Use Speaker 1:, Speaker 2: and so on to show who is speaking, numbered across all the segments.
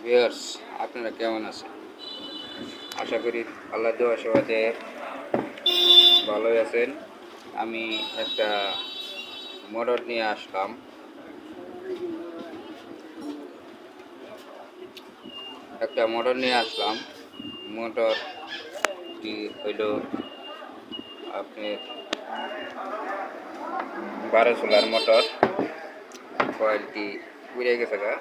Speaker 1: Viewers, আপনারা কেমন আছেন? আশা করি আল্লাহর দোয়া সবাতে ভালোই আছেন। আমি একটা মোটর নিয়ে আসলাম। মোটরটি হইল আপনার 12 সোলার মোটর। কয়েলটি পুড়ে গেছে গা।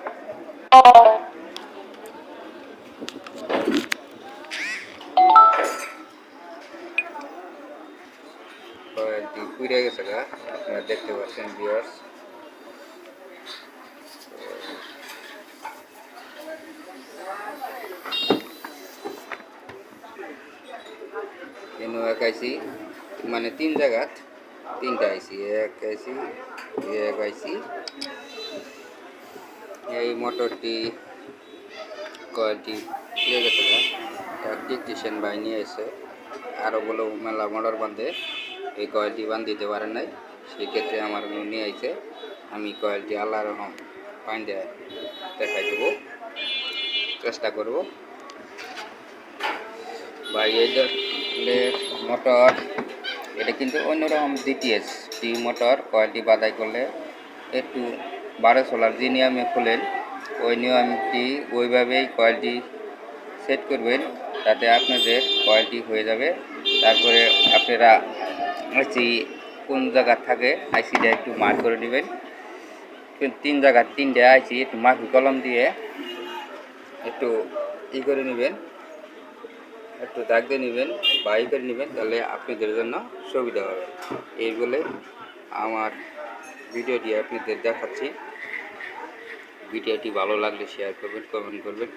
Speaker 1: কয়েলটি পুড়ে গেছে গা, আপনারা দেখতে পাচ্ছেন ভিউয়ার্স। এনো এক আইসি মানে তিন জায়গাত তিনটা আইসি, এক আইসি। এই মোটরটি কয়েলটি পুড়ে গেছে গা। টেকনিশিয়ান ভাই নিয়ে এসে আরও বলে মেলা মোটর বাঁধে, এই কয়েলটি বান্ধিতে পারে নাই। সেক্ষেত্রে আমার নিয়ে আইছে। আমি কয়েলটি আল্লাহ রহম বাঁধে দেখাই দেবো, চেষ্টা করব। ভাই এই মোটর, এটা কিন্তু অন্যরকম ডিটিএস টি মোটর। কয়েলটি বাধাই করলে একটু 12 সোলার যে নিয়মে খোলেন ওই নিয়মটি ওইভাবেই কয়েলটি সেট করবেন, তাতে আপনাদের কয়েলটি হয়ে যাবে। তারপরে আপনারা আইসি কোন জায়গা থাকে আইসিটা একটু মার্ক করে নেবেন। তিন জায়গার তিনটে আইসি একটু মার্কি কলম দিয়ে একটু করে নেবেন, একটু দাগ দিয়ে নেবেন বা করে নেবেন, তাহলে আপনাদের জন্য সুবিধা হবে। এই বলে আমার ভিডিওটি আপনাদের দেখাচ্ছি। ভিডিওটি ভালো লাগলে শেয়ার করবেন, কমেন্ট করবেন।